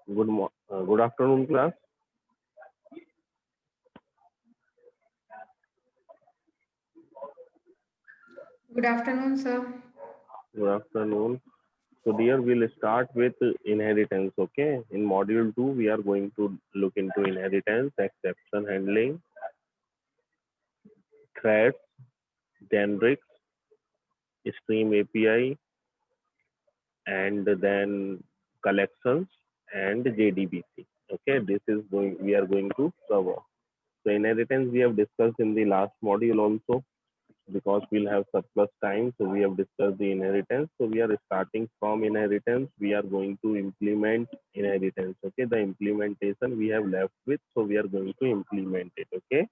Good afternoon, class. Good afternoon, sir. Good afternoon. So dear, we'll start with inheritance. Okay. In module 2, we are going to look into inheritance, exception handling, threads, generics, stream API, and then collections and JDBC. Okay. This is we are going to cover. So inheritance we have discussed in the last module also, because we'll have surplus time. So we have discussed the inheritance. So we are starting from inheritance. We are going to implement inheritance. Okay. The implementation we have left with. So we are going to implement it. Okay.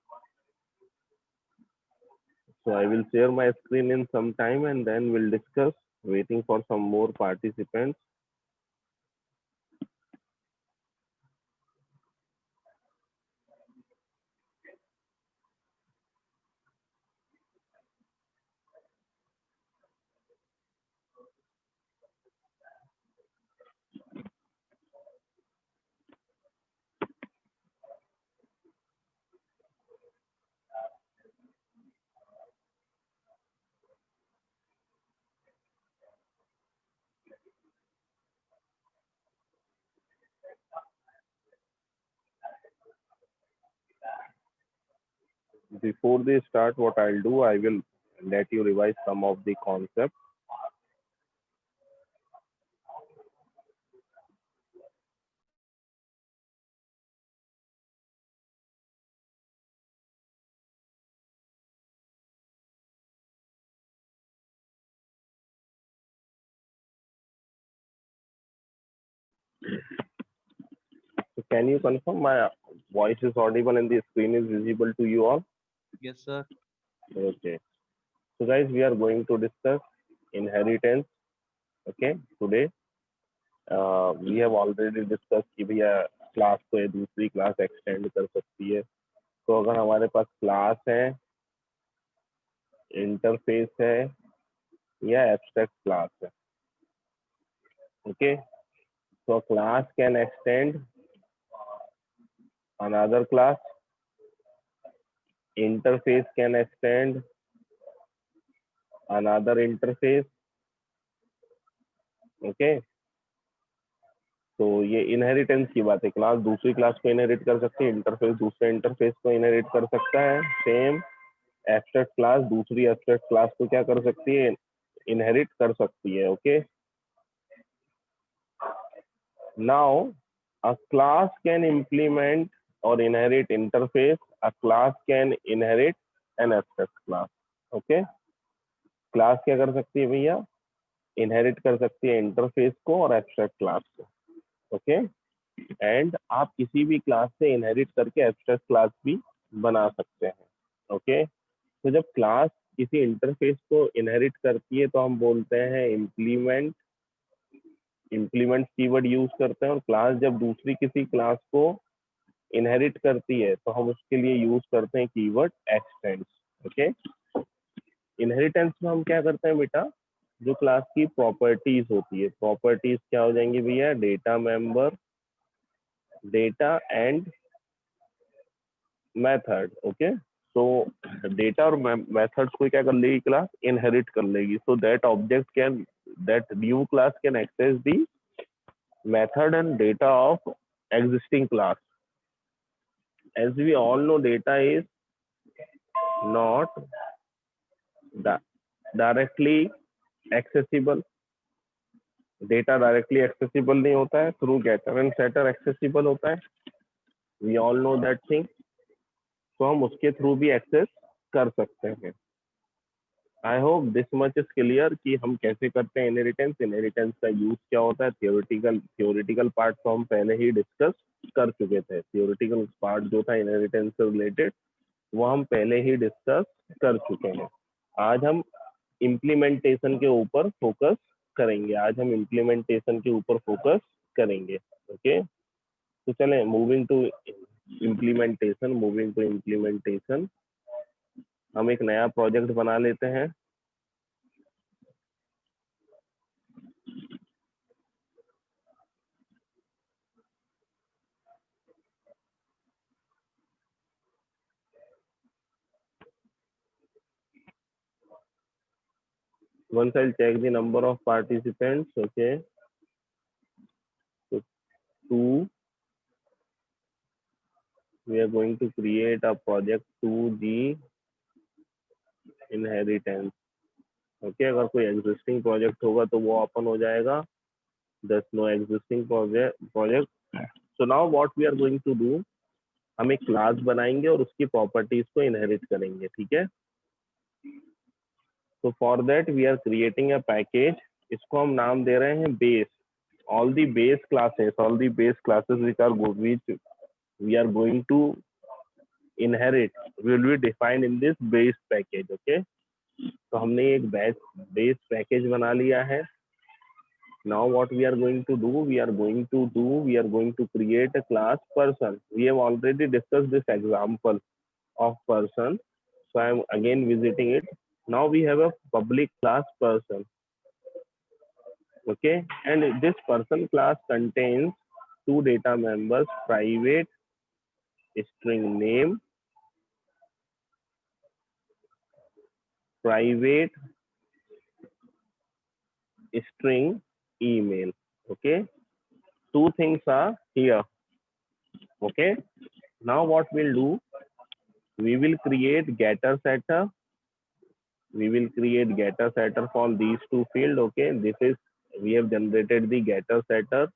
So I will share my screen in some time and then we'll discuss, waiting for some more participants. Before they start, what I'll do, I will let you revise some of the concepts. So can you confirm my voice is audible and the screen is visible to you all? Yes, sir. Okay. So guys, we are going to discuss inheritance. Okay. Today we have already discussed कि भैया class को या दूसरी class extend कर सकती है. तो अगर हमारे पास क्लास है, इंटरफेस है या एब्स्ट्रैक्ट क्लास है. Okay. So class can extend another class. Interface can extend another interface. Okay. तो ये इनहेरिटेंस की बात है. क्लास दूसरी क्लास को इनहेरिट कर सकती है, इंटरफेस दूसरे इंटरफेस को इनहेरिट कर सकता है. सेम एब्स्ट्रैक्ट क्लास दूसरी एब्स्ट्रैक्ट क्लास को क्या कर सकती है, इनहेरिट कर सकती है. Okay. Now a class can implement or inherit interface. A class can inherit an abstract class. Okay. Class क्या कर सकती है भैया, इनहेरिट कर सकती है इंटरफेस को और एब्स्ट्रैक्ट क्लास को. ओके. एंड आप किसी भी क्लास से इनहेरिट करके एब्स्ट्रैक्ट क्लास भी बना सकते हैं. ओके. तो जब क्लास किसी इंटरफेस को इनहेरिट करती है तो हम बोलते हैं इम्प्लीमेंट. इम्प्लीमेंट कीवर्ड यूज करते हैं. और क्लास जब दूसरी किसी क्लास को इनहेरिट करती है तो हम उसके लिए यूज करते हैं कीवर्ड एक्सटेंड्स. ओके. इनहेरिटेंस में हम क्या करते हैं बेटा, जो क्लास की प्रॉपर्टीज होती है, प्रॉपर्टीज क्या हो जाएंगी भैया, data member, data and method. Okay. तो डेटा और मेथड्स को क्या कर लेगी क्लास, इनहेरिट कर लेगी. So that object can, that new class can access the method and data of existing class. As we all know, data is not directly accessible. Data directly accessible नहीं होता है, through getter and setter accessible होता है. We all know that thing. तो हम उसके through भी access कर सकते हैं. I hope this much is clear कि हम कैसे करते हैं इनहेरिटेंस, इनहेरिटेंस का यूज क्या होता है. थियोरेटिकल पार्ट तो हम पहले ही डिस्कस कर चुके थे. थियोरेटिकल पार्ट जो था इनहेरिटेंस से रिलेटेड वो हम पहले ही डिस्कस कर चुके हैं. आज हम इम्प्लीमेंटेशन के ऊपर फोकस करेंगे. आज हम इम्प्लीमेंटेशन के ऊपर फोकस करेंगे. ओके. तो चलें, मूविंग टू इम्प्लीमेंटेशन. हम एक नया प्रोजेक्ट बना लेते हैं. once I'll check the number of participants. Okay, so 2, we are going to create a project 2G inheritance. Okay, अगर कोई existing project होगा तो वो open हो जाएगा. There's no existing project. So now what we are going to do, हम एक class बनाएंगे और उसकी प्रॉपर्टीज को इनहेरिट करेंगे. ठीक है, तो for that we are creating a package. इसको हम नाम दे रहे हैं base. all the base classes which we are going to inherit will be defined in this base package. Okay, तो हमने एक base package बना लिया है. Now what we are going to do, we are going to create a class person. We have already discussed this example of person, so I am again visiting it. Now we have a public class person. Okay, and this person class contains 2 data members, private string name, private string email. Okay, 2 things are here. Okay, now what we'll do, we will create getter setter. We will create getter setter from these 2 fields. Okay, this is, we have generated the getter setter.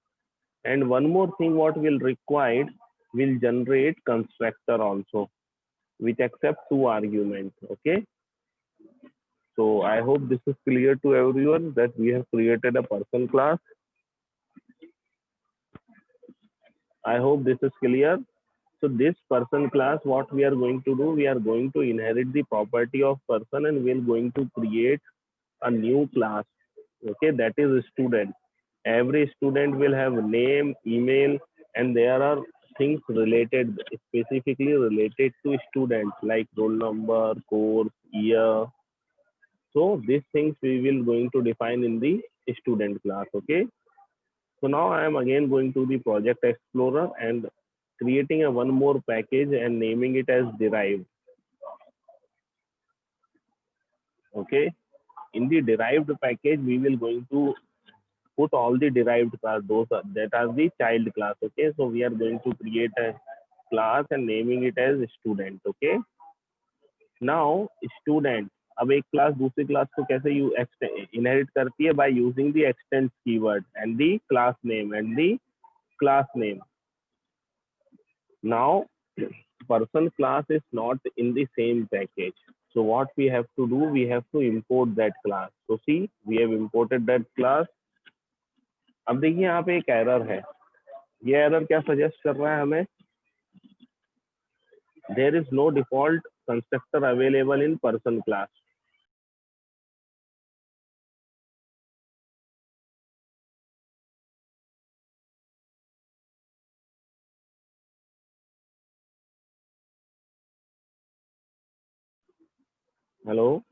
And one more thing what will require, will generate constructor also, which accepts 2 arguments. Okay, so I hope this is clear to everyone that we have created a person class. I hope this is clear. So this person class, what we are going to do, we are going to inherit the property of person and we are going to create a new class. Okay, that is a student. Every student will have name, email, and there are things related, specifically related to students like roll number, course, year. So these things we will going to define in the student class. Okay, so now I am again going to the project explorer and creating a one more package and naming it as derived. Okay, in the derived package we will going to put all the derived class, those that are the child class. Okay, so we are going to create a class and naming it as student. Okay, now student, अब एक class दूसरी class को कैसे inherit करती है, by using the extend keyword and the class name. Now person class is not in the same package, so what we have to do, we have to import that class. So see, we have imported that class. अब देखिए यहाँ पे एक error है. ये error क्या suggest कर रहा है हमें, there is no default constructor available in person class. Hello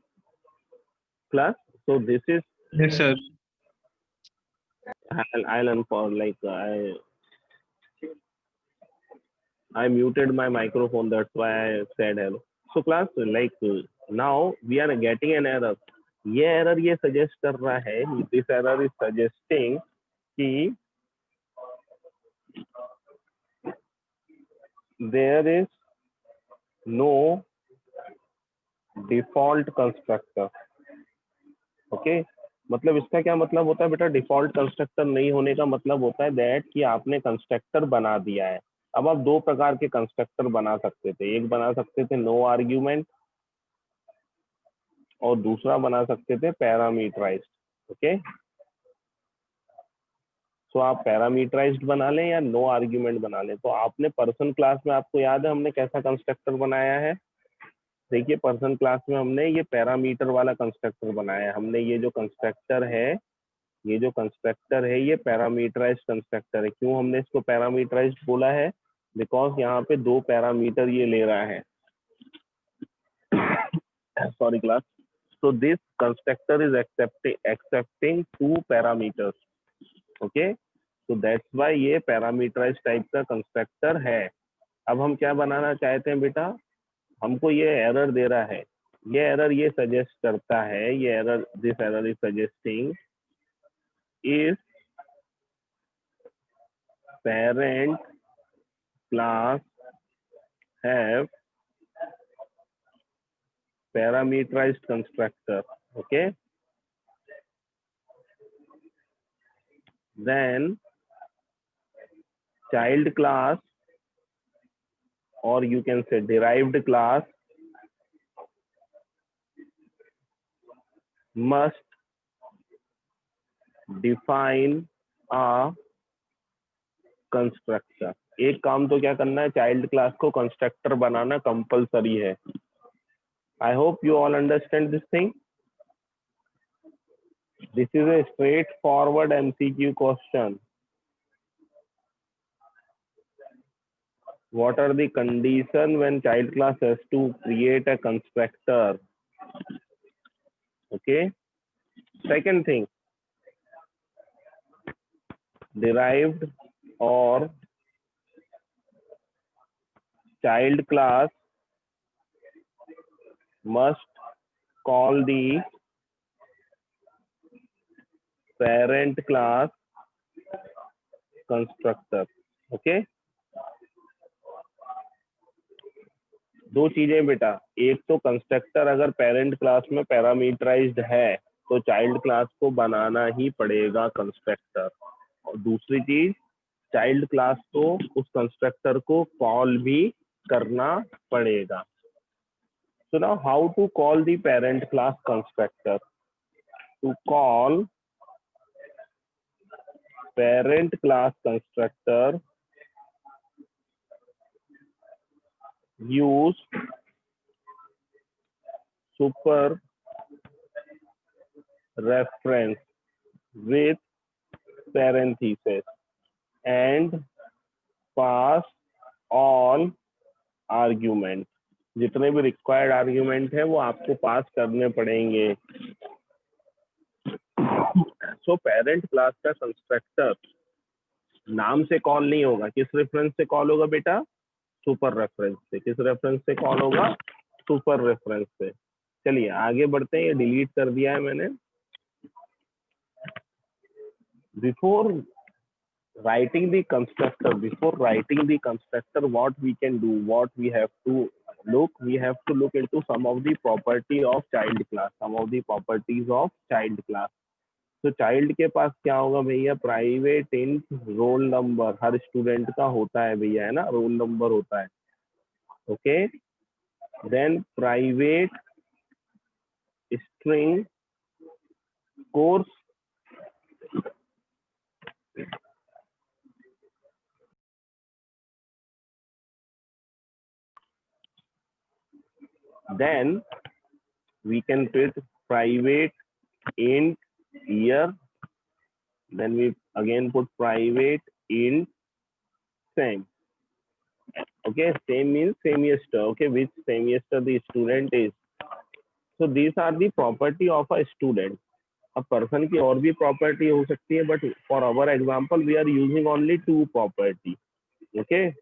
class, so this is, Yes, sir. I'll unfollow, like I muted my microphone, that's why I said hello. So class, like now we are getting an error. ये error ये suggest कर रहा है, this error is suggesting कि there is no default constructor. Okay, मतलब इसका क्या मतलब होता है बेटा, डिफॉल्ट कंस्ट्रक्टर नहीं होने का मतलब होता है दैट कि आपने कंस्ट्रक्टर बना दिया है. अब आप 2 प्रकार के कंस्ट्रक्टर बना सकते थे, एक बना सकते थे नो आर्ग्यूमेंट और दूसरा बना सकते थे पैरामीटराइज्ड. ओके, सो आप पैरामीटराइज्ड बना लें या नो आर्ग्यूमेंट बना लें. तो आपने पर्सन क्लास में, आपको याद है हमने कैसा कंस्ट्रक्टर बनाया है, देखिए पर्सन क्लास में हमने ये पैरामीटर वाला कंस्ट्रक्टर बनाया है. हमने ये जो कंस्ट्रक्टर है, ये पैरामीटराइज्ड कंस्ट्रक्टर है. क्यों हमने इसको पैरामीटराइज्ड बोला है, बिकॉज यहाँ पे 2 पैरामीटर ये ले रहा है. Sorry class, so this constructor is accepting 2 parameters. Okay, so that's why ये पैरामीटराइज्ड टाइप का कंस्ट्रक्टर है. अब हम क्या बनाना चाहते हैं बेटा, हमको ये एरर दे रहा है ये एरर ये सजेस्ट करता है, ये error, this error is suggesting if parent class have parameterized constructor, okay, then child class, or you can say derived class, must define a constructor. एक काम तो क्या करना है, चाइल्ड क्लास को कंस्ट्रक्टर बनाना कंपलसरी है. I hope you all understand this thing. This is a straightforward MCQ question. What are the conditions when child class has to create a constructor? Okay. Second thing, derived or child class must call the parent class constructor. Okay. दो चीजें बेटा, एक तो constructor अगर parent class में parameterised है तो child class को बनाना ही पड़ेगा कंस्ट्रक्टर, और दूसरी चीज चाइल्ड क्लास को उस कंस्ट्रक्टर को कॉल भी करना पड़ेगा. So now how to call the parent class constructor? To call parent class constructor use super reference with parenthesis and pass all argument. जितने भी रिक्वायर्ड आर्ग्यूमेंट है वो आपको पास करने पड़ेंगे. सो पेरेंट क्लास का कंस्ट्रक्टर नाम से कॉल नहीं होगा, किस रेफरेंस से कॉल होगा बेटा? सुपर रेफरेंस से. किस रेफरेंस से कॉल होगा? सुपर रेफरेंस से. चलिए आगे बढ़ते हैं, ये डिलीट कर दिया है मैंने. Before writing the constructor, what we can do, what we have to look, into some of the property of child class, तो चाइल्ड के पास क्या होगा भैया? प्राइवेट इंट रोल नंबर, हर स्टूडेंट का होता है भैया, है ना, रोल नंबर होता है. Okay. Then private string course, then we can put private int year, then we again put private int same. Okay, same means semester. Okay, which semester the student is. So these are the property of a student. A person की और भी property हो सकती है, but for our example we are using only two property. Okay,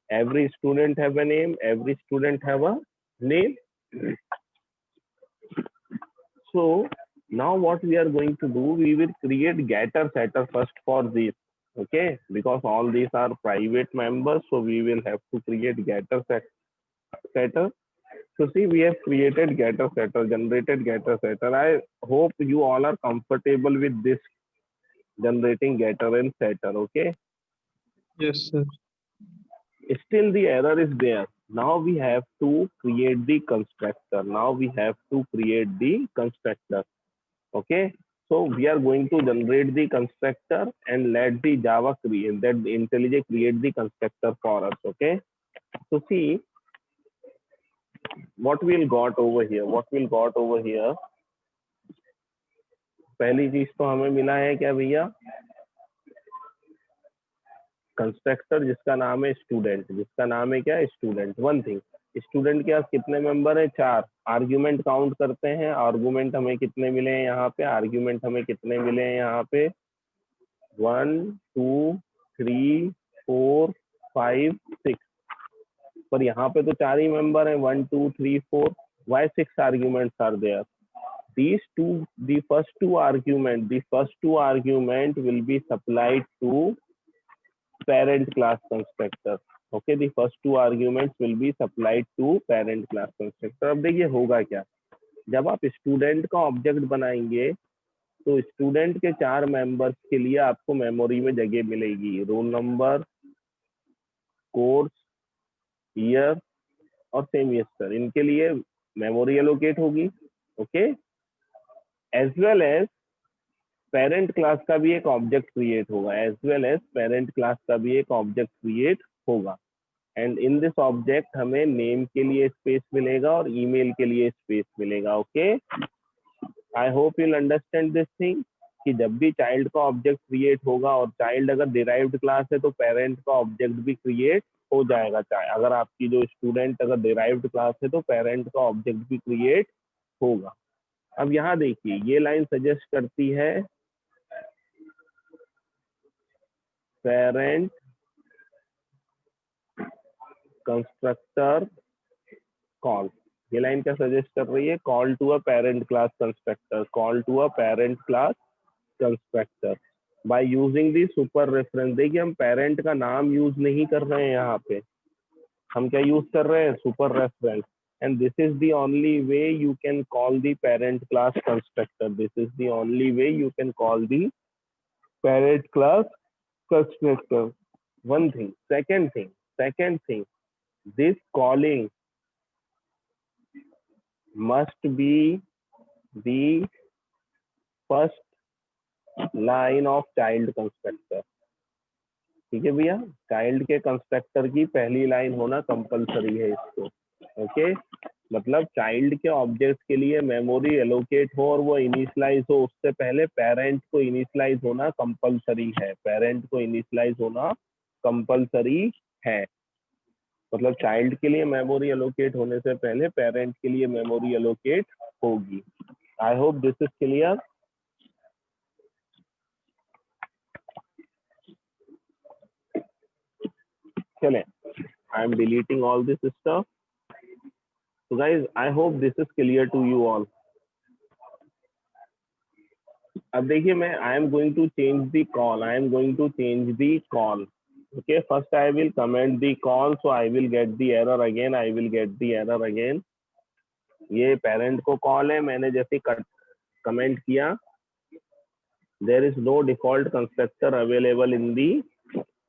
every student have a name, every student have a name. So now what we are going to do, we will create getter setter first for this. Okay, because all these are private members, so we will have to create getter setter. So see, we have created getter setter, generated getter setter. I hope you all are comfortable with this generating getter and setter. Okay. Yes, sir. Still the error is there. Now we have to create the constructor. Okay. So we are going to generate the constructor and let the Java create that IntelliJ create the constructor for us. Okay. So see what we'll got over here. पहली चीज तो हमें मिला है क्या भैया? Constructor जिसका नाम है स्टूडेंट, क्या? स्टूडेंट. वन थिंग, स्टूडेंट के पास कितने मेंबर है? 4. आर्ग्यूमेंट काउंट करते हैं. आर्ग्यूमेंट हमें कितने मिले हैं यहाँ पे? 1 2 3 4 5 6. पर यहाँ पे तो 4 ही मेंबर है, 1 2 3 4. Why 6 arguments are there? These two, the first two argument will be supplied to parent class constructor. Okay, the first two arguments will be supplied to parent class constructor. अब देखिए होगा क्या, जब आप स्टूडेंट का object बनाएंगे तो student के 4 मेंबर्स के लिए आपको मेमोरी में जगह मिलेगी, रोल नंबर, कोर्स, ईयर और सेमेस्टर, इनके लिए मेमोरी एलोकेट होगी। Okay, as well as parent class का भी एक ऑब्जेक्ट क्रिएट होगा, एंड इन दिस ऑब्जेक्ट हमें नेम के लिए स्पेस मिलेगा और ईमेल के लिए स्पेस मिलेगा। Okay, I hope you understand this thing कि जब भी चाइल्ड का ऑब्जेक्ट क्रिएट होगा, और चाइल्ड अगर डिराइव्ड क्लास है तो पेरेंट का ऑब्जेक्ट भी क्रिएट हो जाएगा। चाहे अगर आपकी जो स्टूडेंट अगर डिराइव्ड क्लास है तो पेरेंट का ऑब्जेक्ट भी क्रिएट होगा। अब यहाँ देखिए ये लाइन सजेस्ट करती है पेरेंट कंस्ट्रक्टर कॉल, ये लाइन क्या सजेस्ट कर रही है? Call to a parent class constructor by using the super reference. देखिए हम पेरेंट का नाम यूज नहीं कर रहे हैं, यहाँ पे हम क्या यूज कर रहे हैं? Super reference. And this is the only way you can call the parent class constructor, one thing. Second thing, this calling must be the first line of child constructor. ठीक है भैया, चाइल्ड के constructor की पहली line होना compulsory है इसको। Okay, मतलब चाइल्ड के ऑब्जेक्ट के लिए मेमोरी एलोकेट हो और वो इनिशियलाइज हो, उससे पहले पेरेंट को इनिशियलाइज होना कंपलसरी है। मतलब चाइल्ड के लिए मेमोरी एलोकेट होने से पहले पेरेंट के लिए मेमोरी एलोकेट होगी। आई होप दिस इज क्लियर। चलें, I am deleting all this stuff. So guys, I hope this is clear to you all. अब देखिए मैं I am going to change the call. Okay, first I will comment the call, so I will get the error again. ये parent को call है, मैंने जैसे comment किया, there is no default constructor available in the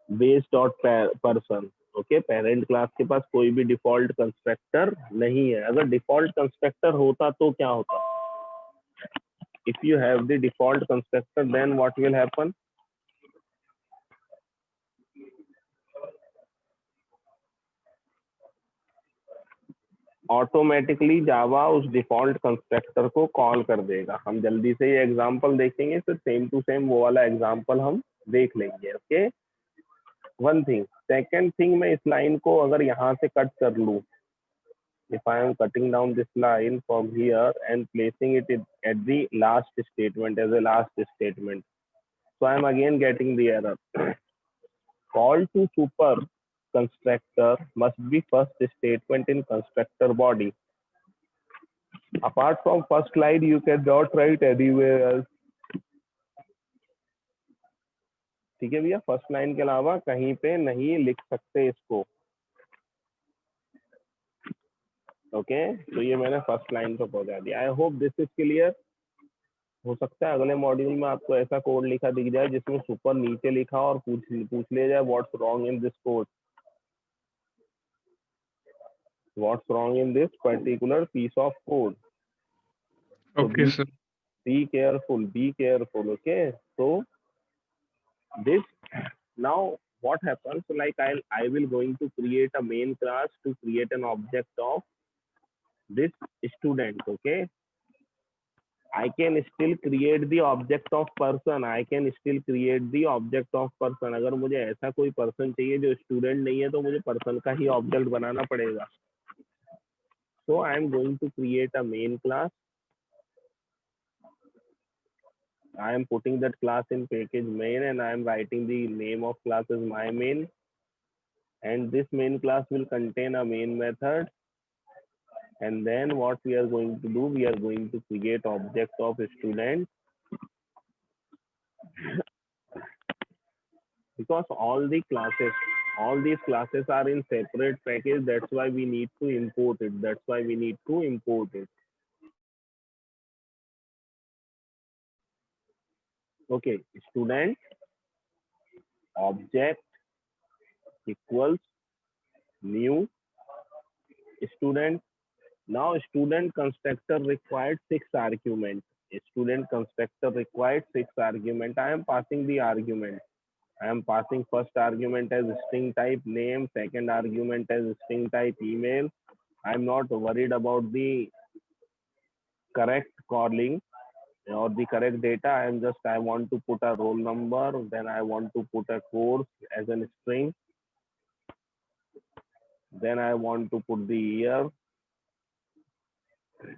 base.person. Okay, parent class के पास कोई भी default constructor नहीं है। अगर डिफॉल्ट कंस्ट्रक्टर होता तो क्या होता? If you have the default constructor then what will happen? Automatically Java उस डिफॉल्ट कंस्ट्रक्टर को कॉल कर देगा। हम जल्दी से ये एग्जांपल देखेंगे, फिर सेम टू सेम वो वाला एग्जांपल हम देख लेंगे। Okay, one thing. Second thing, मैं इस लाइन को अगर यहाँ से कट कर लूँ, if I am cutting down this line from here and placing it at the last statement as a last statement, so I am again getting the error. Call to super constructor must be first statement in constructor body. Apart from first line, you cannot write anywhere else. ठीक है भैया, first line के अलावा कहीं पे नहीं लिख सकते इसको। ओके, तो ये मैंने फर्स्ट लाइन पे पहुंचा दिया। आई होप दिस इज क्लियर। हो सकता है अगले मॉड्यूल में आपको ऐसा कोड लिखा दिख जाए जिसमें सुपर नीचे लिखा और पूछ लिया जाए what's wrong in this code, what's wrong in this particular piece of code. Okay, sir. Be careful. Okay, so this now what happens, like I will going to create a main class to create an object of this student. Okay, I can still create the object of person. अगर मुझे ऐसा कोई person चाहिए जो student नहीं है तो मुझे पर्सन का ही ऑब्जेक्ट बनाना पड़ेगा। So I am going to create a main class. I am putting that class in package main and I am writing the name of class as my main, and this main class will contain a main method and then what we are going to do, we are going to create object of student, because all these classes are in separate package. That's why we need to import it. Okay, student object equals new student. Now student constructor required 6 arguments. Student constructor required 6 arguments. I am passing the argument. I am passing first argument as string type name, second argument as string type email. I am not worried about the correct calling or the correct data. I want to put a roll number, then I want to put a course as a string, then I want to put the year,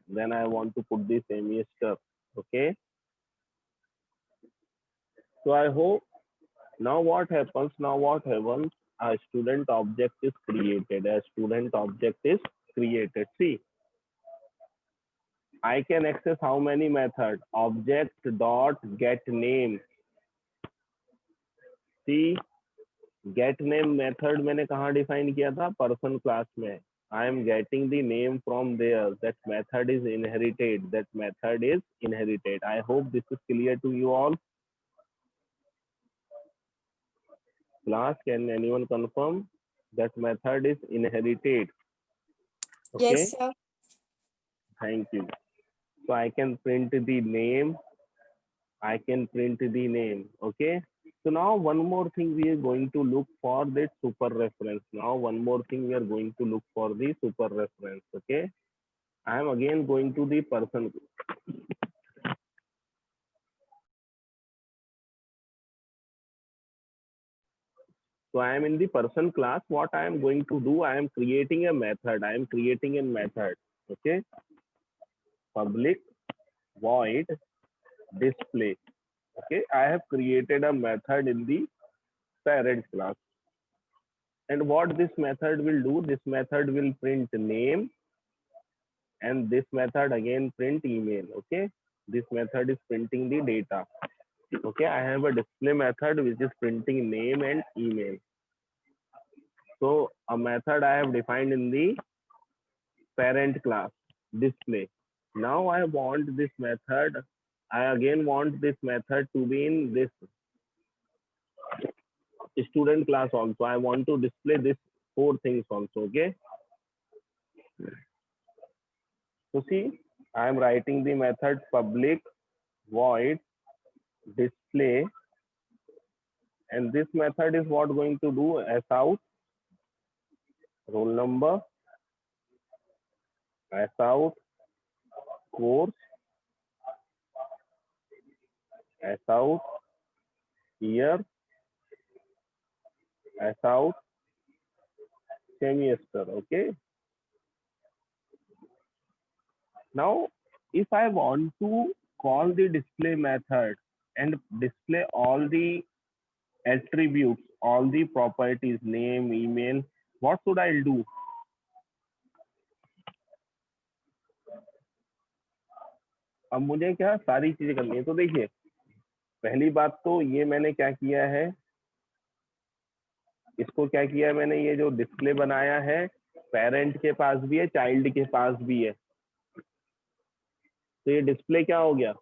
then I want to put the semester. Okay, so I hope now what happens, a student object is created. See, I can access how many methods? Object dot get name. See, get name method मैंने कहाँ define किया था? Person class में. I am getting the name from there. That method is inherited. I hope this is clear to you all. Class, can anyone confirm? That method is inherited. Okay. Yes, sir. Thank you. So I can print the name. Okay. So now one more thing, we are going to look for the super reference. Okay. I am again going to the person. So I am in the person class. What I am going to do, I am creating a method. Okay. Public void display. Okay. I have created a method in the parent class. And what this method will do, this method will print name, and this method again print email. Okay. This method is printing the data. Okay. I have a display method which is printing name and email. So a method I have defined in the parent class display. Now I want this method. I again want this method to be in this student class also. I want to display this 4 things also. Okay. So see, I am writing the method public void display, and this method is what going to do as out roll number, as out course, as out year, as out semester. Okay. Now, if I want to call the display method and display all the attributes, all the properties, name, email, what should I do? अब मुझे क्या सारी चीजें करनी है. तो देखिए, पहली बात तो ये मैंने क्या किया है, इसको क्या किया है मैंने, ये जो डिस्प्ले बनाया है पेरेंट के पास भी है, चाइल्ड के पास भी है. तो ये डिस्प्ले क्या हो गया,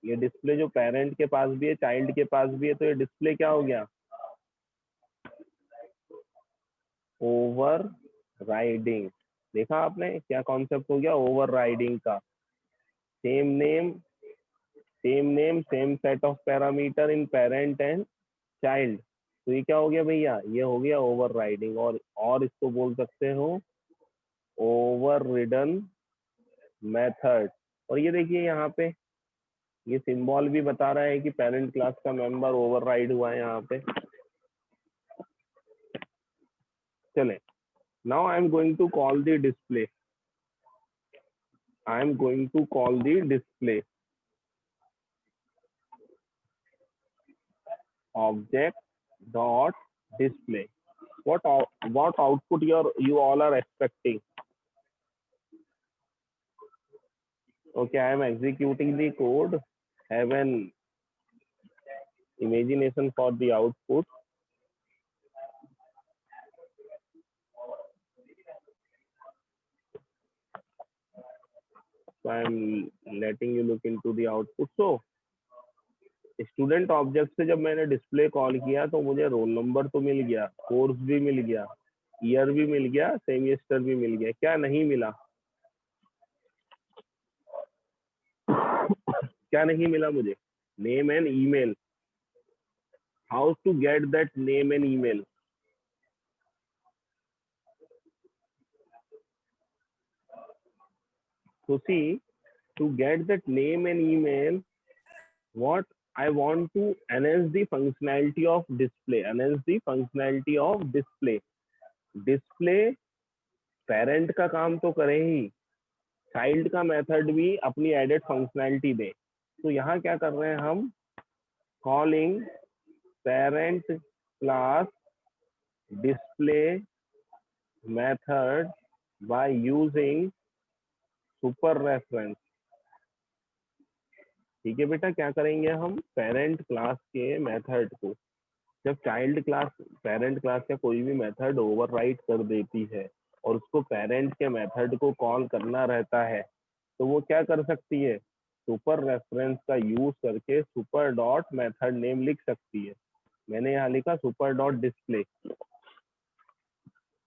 ये डिस्प्ले जो पेरेंट के पास भी है, चाइल्ड के पास भी है, तो ये डिस्प्ले क्या हो गया, ओवर राइडिंग. देखा आपने क्या कॉन्सेप्ट हो गया ओवर राइडिंग का. Same name same set of parameter in parent and child. तो ये क्या हो गया भैया, ये हो गया ओवर राइडिंग. और इसको बोल सकते हो ओवर रिडन मेथड. और ये देखिए यहाँ पे ये सिंबल भी बता रहा है कि पेरेंट क्लास का मेंबर ओवरराइड हुआ है यहाँ पे. चले, now I am going to call the display. Object dot display. what output you all are expecting? Okay, I am executing the code. Have an imagination for the output. So I am letting you look into the output. So student object से जब मैंने display call किया तो मुझे roll number तो मिल गया, course भी मिल गया, ईयर भी मिल गया, सेमेस्टर भी मिल गया। क्या नहीं मिला? क्या नहीं मिला मुझे? Name and email. How to get that name and email? So see, to get that name and email, what I want to enhance the functionality of display. Enhance the functionality of display. Display parent का काम तो करे ही, child का method भी अपनी added functionality दे। तो यहाँ क्या कर रहे हैं हम? Calling parent class display method by using super reference. ठीक है बेटा, क्या करेंगे हम? पेरेंट क्लास के मेथड को, जब चाइल्ड क्लास पेरेंट क्लास का कोई भी मेथड ओवरराइट कर देती है और उसको पेरेंट के मेथड को कॉल करना रहता है, तो वो क्या कर सकती है? सुपर रेफरेंस का यूज करके सुपर डॉट मेथड नेम लिख सकती है। मैंने यहाँ लिखा सुपर डॉट डिस्प्ले।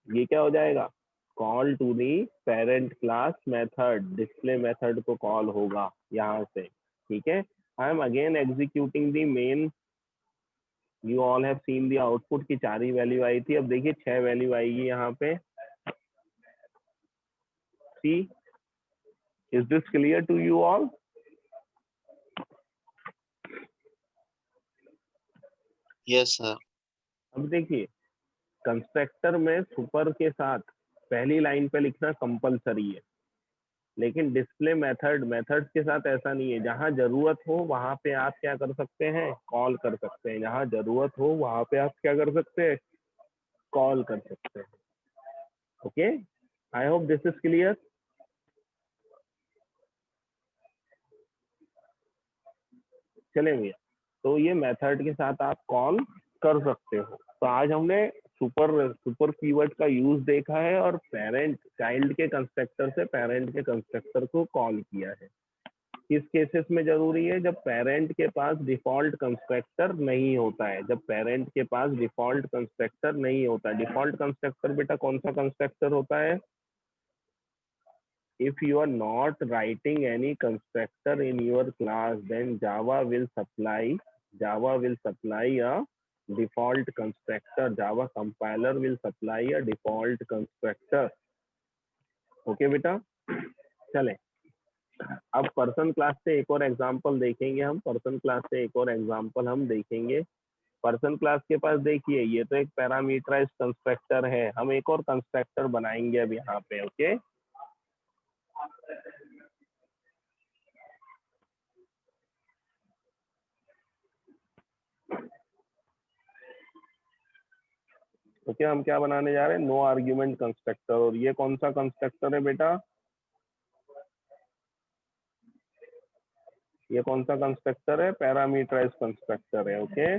ये क्या हो जाएगा? Call to the parent class method, display method को कॉल होगा यहाँ से। ठीक है, I am again executing the main. You all have seen the output की 4 ही वैल्यू आई थी। अब देखिए 6 वैल्यू आएगी यहाँ पे। See, is this clear to you all? Yes sir. अब देखिए, कंस्ट्रक्टर में सुपर के साथ पहली लाइन पे लिखना कंपलसरी है, लेकिन डिस्प्ले मेथड्स के साथ ऐसा नहीं है। जहां जरूरत हो वहां पे आप क्या कर सकते हैं? कॉल कर सकते हैं। जहां जरूरत हो वहां पे आप क्या कर सकते हैं? कॉल कर सकते हैं। Okay, I hope this is clear. चले भैया, तो ये मेथड के साथ आप कॉल कर सकते हो। तो आज हमने सुपर कीवर्ड का यूज देखा है और पेरेंट चाइल्ड के कंस्ट्रक्टर से पेरेंट के कंस्ट्रक्टर को कॉल किया है। किस केसेस में जरूरी है? जब पेरेंट के पास डिफॉल्ट कंस्ट्रक्टर नहीं होता है। जब पेरेंट के पास डिफॉल्ट कंस्ट्रक्टर नहीं होता है। डिफॉल्ट कंस्ट्रक्टर बेटा कौन सा कंस्ट्रक्टर होता है? If you are not writing any constructor in your class, then Java will supply a default constructor. Java compiler will supply a default constructor. Okay बेटा, चले अब पर्सन क्लास से एक और एग्जांपल देखेंगे हम। पर्सन क्लास से एक और एग्जांपल हम देखेंगे। पर्सन क्लास के पास देखिए, ये तो एक पैरामीटराइज्ड कंस्ट्रक्टर है। हम एक और कंस्ट्रक्टर बनाएंगे अब यहाँ पे। ओके, ओके हम क्या बनाने जा रहे हैं? No argument constructor. और ये कौन सा कंस्ट्रक्टर है बेटा? ये कौन सा कंस्ट्रक्टर है? पैरामीटराइज्ड कंस्ट्रक्टर है। ओके,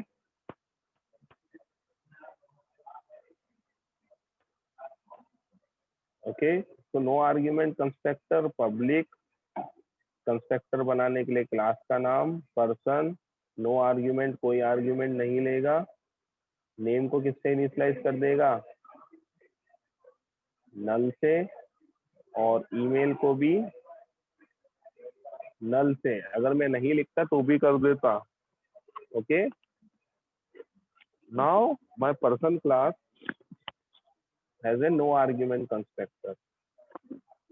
ओके, तो no argument constructor, public constructor बनाने के लिए क्लास का नाम पर्सन, नो आर्ग्यूमेंट, कोई आर्ग्यूमेंट नहीं लेगा। नेम को किससे इनिशियलाइज कर देगा? नल से, और ईमेल को भी नल से। अगर मैं नहीं लिखता तो भी कर देता। Okay, now my person class has a no argument constructor.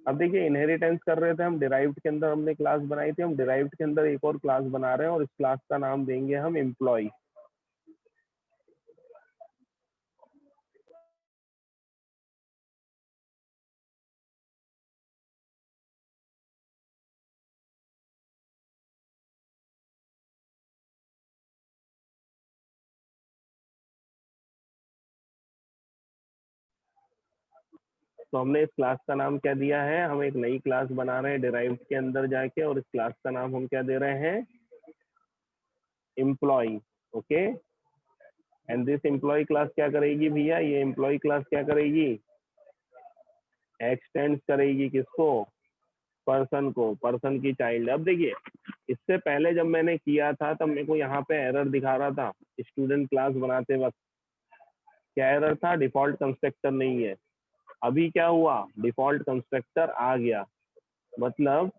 अब देखिए, इनहेरिटेंस कर रहे थे हम, डिराइव्ड के अंदर हमने क्लास बनाई थी। हम डिराइव्ड के अंदर एक और क्लास बना रहे हैं और इस क्लास का नाम देंगे हम एम्प्लॉय। तो हमने इस क्लास का नाम क्या दिया है, हम एक नई क्लास बना रहे हैं डिराइव्ड के अंदर जाके, और इस क्लास का नाम हम क्या दे रहे हैं, employee. Okay, and this employee class क्या करेगी भैया, ये एम्प्लॉय क्लास क्या करेगी, एक्सटेंड करेगी किसको, पर्सन को, पर्सन की चाइल्ड। अब देखिए, इससे पहले जब मैंने किया था तब मेरे को यहाँ पे एरर दिखा रहा था स्टूडेंट क्लास बनाते वक्त। क्या एरर था, डिफॉल्ट कंस्ट्रक्टर नहीं है। अभी क्या हुआ, डिफॉल्ट कंस्ट्रक्टर आ गया। मतलब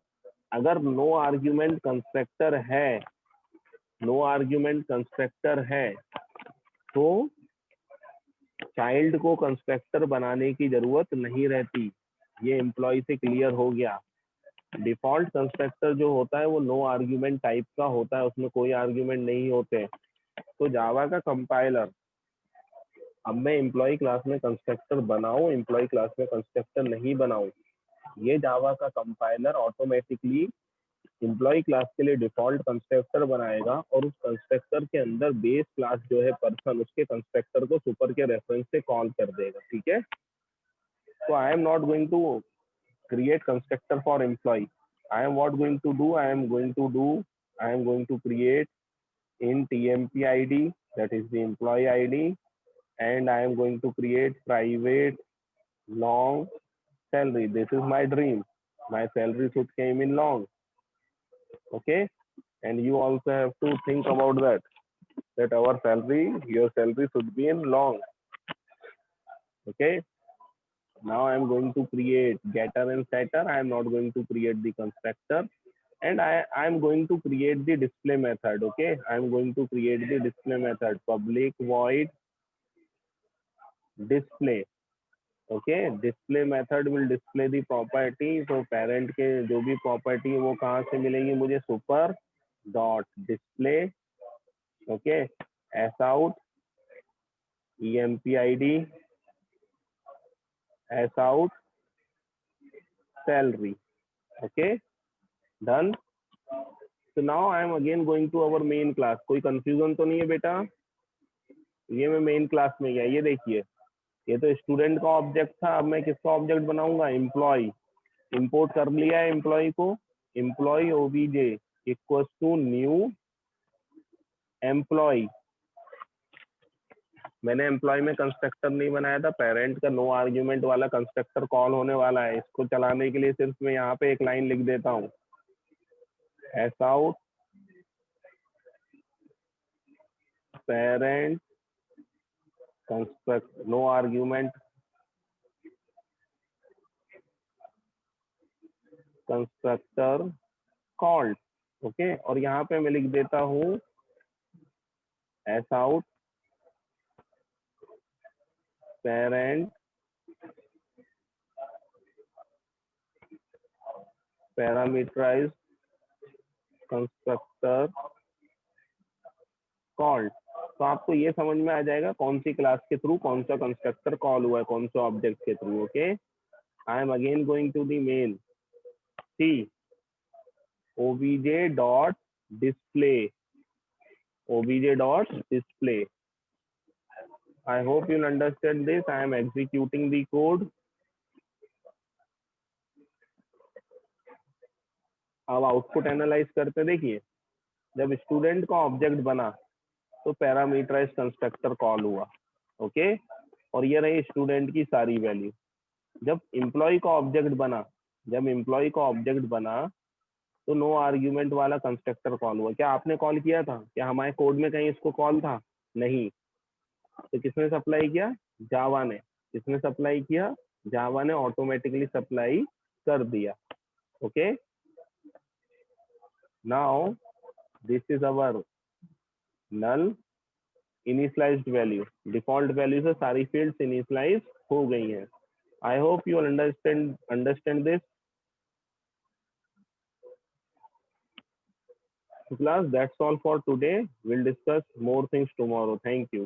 अगर नो आर्ग्यूमेंट कंस्ट्रक्टर है, नो आर्ग्यूमेंट कंस्ट्रक्टर है, तो चाइल्ड को कंस्ट्रक्टर बनाने की जरूरत नहीं रहती। ये एम्प्लॉय से क्लियर हो गया। डिफॉल्ट कंस्ट्रक्टर जो होता है वो नो आर्ग्यूमेंट टाइप का होता है, उसमें कोई आर्ग्यूमेंट नहीं होते। तो जावा का कंपाइलर, अब मैं एम्प्लॉय क्लास में कंस्ट्रक्टर बनाऊं, एम्प्लॉय क्लास में कंस्ट्रक्टर नहीं बनाऊं, ये जावा का कंपाइलर ऑटोमेटिकली एम्प्लॉय क्लास के लिए डिफॉल्ट कंस्ट्रक्टर बनाएगा, और उस कंस्ट्रक्टर के अंदर बेस क्लास जो है पर्सन, उसके कंस्ट्रक्टर को सुपर के रेफरेंस से कॉल कर देगा। ठीक है, तो I am not going to create constructor for employee. I am what going to do, I am going to create in tmp id, that is the employee id, and I am going to create private long salary. This is my dream, my salary should came in long. Okay, and you also have to think about that our salary, your salary should be in long. Okay, now I am going to create getter and setter. I am not going to create the constructor, and I am going to create the display method. Okay, I am going to create the display method, public void display. Okay, display method will display the property. तो parent के जो भी property है वो कहाँ से मिलेगी मुझे, super dot display. Okay, s out empid s out salary. Okay, done. So now I am again going to our main class. कोई confusion तो नहीं है बेटा, ये मैं मेन क्लास में गया। ये देखिए, ये तो स्टूडेंट का ऑब्जेक्ट था, अब मैं किसका ऑब्जेक्ट बनाऊंगा, एम्प्लॉय। इंपोर्ट कर लिया है एम्प्लॉय को, employee O B J equals to new employee. मैंने एम्प्लॉय में कंस्ट्रक्टर नहीं बनाया था, पेरेंट का नो आर्ग्यूमेंट वाला कंस्ट्रक्टर कॉल होने वाला है। इसको चलाने के लिए सिर्फ मैं यहाँ पे एक लाइन लिख देता हूँ, S out parent construct no argument constructor called. Okay, और यहाँ पे मैं लिख देता हूँ S out parent parameterized constructor called. तो आपको ये समझ में आ जाएगा कौन सी क्लास के थ्रू कौन सा कंस्ट्रक्टर कॉल हुआ है, कौन सा ऑब्जेक्ट के through. Okay, I am again going to the main, see obj dot display, obj dot display. I hope you'll understand this. I am executing the code. अब output analyse करते देखिए, जब student का ऑब्जेक्ट बना तो parameterise constructor call हुआ। Okay, और ये रही स्टूडेंट की सारी वैल्यू। जब एम्प्लॉय का ऑब्जेक्ट बना, जब एम्प्लॉय का ऑब्जेक्ट बना तो नो आर्ग्यूमेंट वाला कंस्ट्रक्टर कॉल हुआ। क्या आपने कॉल किया था, क्या हमारे कोड में कहीं इसको कॉल था, नहीं। तो किसने सप्लाई किया, जावा ने। किसने सप्लाई किया, जावा ने ऑटोमेटिकली सप्लाई कर दिया। Okay, now this is our null initialized value. Default value से सारी फील्ड्स इनिशियलाइज हो गई हैं। I hope you understand this class. That's all for today. We'll discuss more things tomorrow. Thank you.